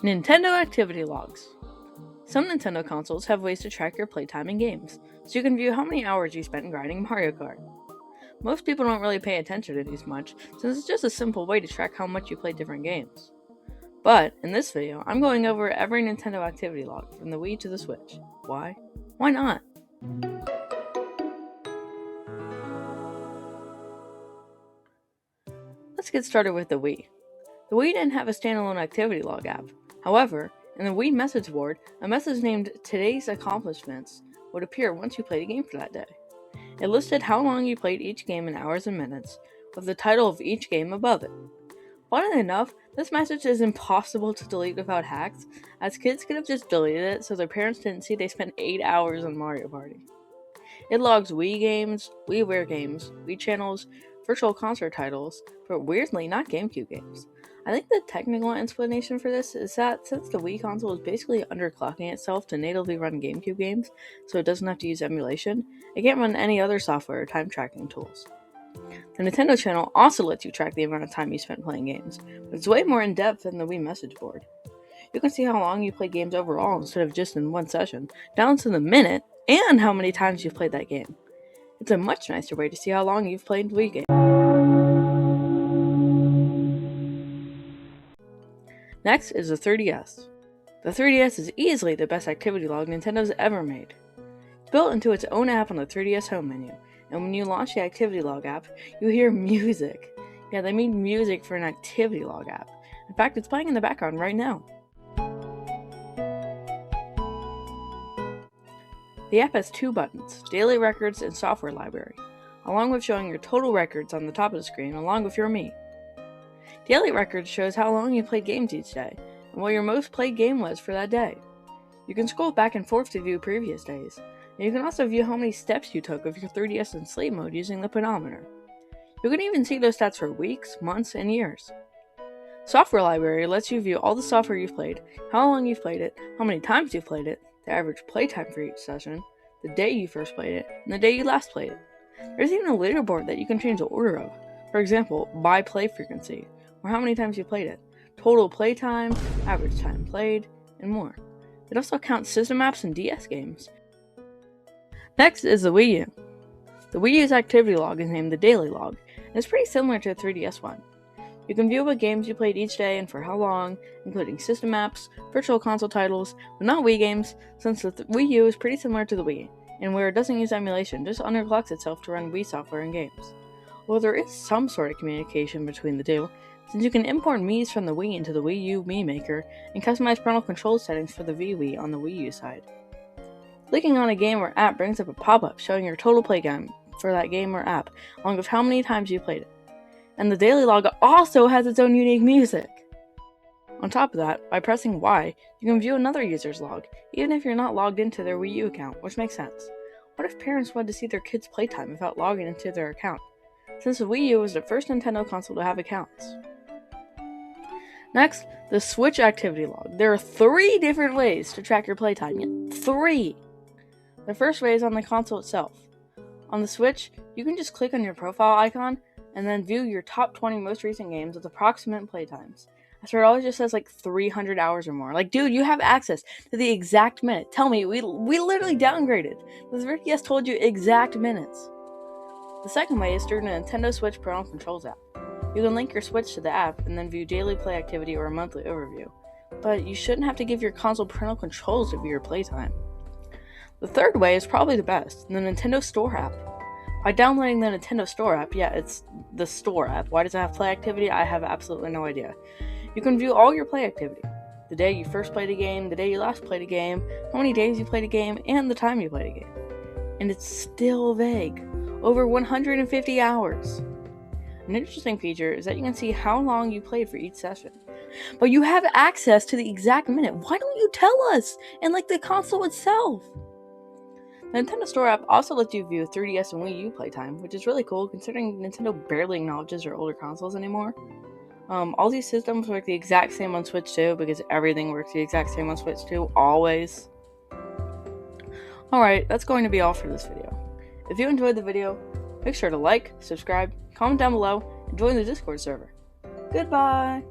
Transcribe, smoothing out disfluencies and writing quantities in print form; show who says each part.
Speaker 1: Nintendo activity logs. Some Nintendo consoles have ways to track your playtime in games, so you can view how many hours you spent grinding Mario Kart. Most people don't really pay attention to these much, since it's just a simple way to track how much you play different games. But, in this video, I'm going over every Nintendo activity log, from the Wii to the Switch. Why? Why not? Let's get started with the Wii. The Wii didn't have a standalone activity log app. However, in the Wii message board, a message named Today's Accomplishments would appear once you played a game for that day. It listed how long you played each game in hours and minutes, with the title of each game above it. Funnily enough, this message is impossible to delete without hacks, as kids could have just deleted it so their parents didn't see they spent 8 hours on Mario Party. It logs Wii games, WiiWare games, Wii channels, virtual console titles, but weirdly not GameCube games. I think the technical explanation for this is that since the Wii console is basically underclocking itself to natively run GameCube games, so it doesn't have to use emulation, it can't run any other software or time tracking tools. The Nintendo channel also lets you track the amount of time you spent playing games, but it's way more in-depth than the Wii message board. You can see how long you played games overall instead of just in one session, down to the minute, and how many times you've played that game. It's a much nicer way to see how long you've played Wii games. Next is the 3DS. The 3DS is easily the best activity log Nintendo's ever made. It's built into its own app on the 3DS home menu, and when you launch the activity log app, you hear music. Yeah, they made music for an activity log app. In fact, it's playing in the background right now. The app has two buttons, Daily Records and Software Library, along with showing your total records on the top of the screen along with your Me. Daily Records shows how long you played games each day, and what your most played game was for that day. You can scroll back and forth to view previous days, and you can also view how many steps you took with your 3DS in sleep mode using the pedometer. You can even see those stats for weeks, months, and years. Software Library lets you view all the software you've played, how long you've played it, how many times you've played it, the average playtime for each session, the day you first played it, and the day you last played it. There's even a leaderboard that you can change the order of. For example, by play frequency, or how many times you played it, total playtime, average time played, and more. It also counts system apps and DS games. Next is the Wii U. The Wii U's activity log is named the Daily Log, and it's pretty similar to the 3DS one. You can view what games you played each day and for how long, including system apps, virtual console titles, but not Wii games, since the Wii U is pretty similar to the Wii, and where it doesn't use emulation, just underclocks itself to run Wii software and games. Well, there is some sort of communication between the two, since you can import Miis from the Wii into the Wii U Mii Maker and customize parental control settings for the Wii on the Wii U side. Clicking on a game or app brings up a pop-up showing your total play time for that game or app, along with how many times you played it. And the Daily Log also has its own unique music! On top of that, by pressing Y, you can view another user's log, even if you're not logged into their Wii U account, which makes sense. What if parents wanted to see their kids' playtime without logging into their account, since the Wii U was the first Nintendo console to have accounts? Next, the Switch activity log. There are 3 different ways to track your playtime. 3! The first way is on the console itself. On the Switch, you can just click on your profile icon and then view your top 20 most recent games with approximate playtimes. I swear it always just says like 300 hours or more. Like, dude, you have access to the exact minute. Tell me, we literally downgraded. The 3DS told you exact minutes. The second way is through the Nintendo Switch Parental Controls app. You can link your Switch to the app and then view daily play activity or a monthly overview. But you shouldn't have to give your console parental controls to view your playtime. The third way is probably the best, the Nintendo Store app. By downloading the Nintendo Store app, yeah, it's the Store app. Why does it have play activity? I have absolutely no idea. You can view all your play activity. The day you first played a game, the day you last played a game, how many days you played a game, and the time you played a game. And it's still vague. Over 150 hours. An interesting feature is that you can see how long you played for each session. But you have access to the exact minute. Why don't you tell us? And like the console itself. The Nintendo Store app also lets you view 3DS and Wii U playtime, which is really cool considering Nintendo barely acknowledges their older consoles anymore. All these systems work the exact same on Switch 2 because everything works the exact same on Switch 2, always. Alright, that's going to be all for this video. If you enjoyed the video, make sure to like, subscribe, comment down below, and join the Discord server. Goodbye!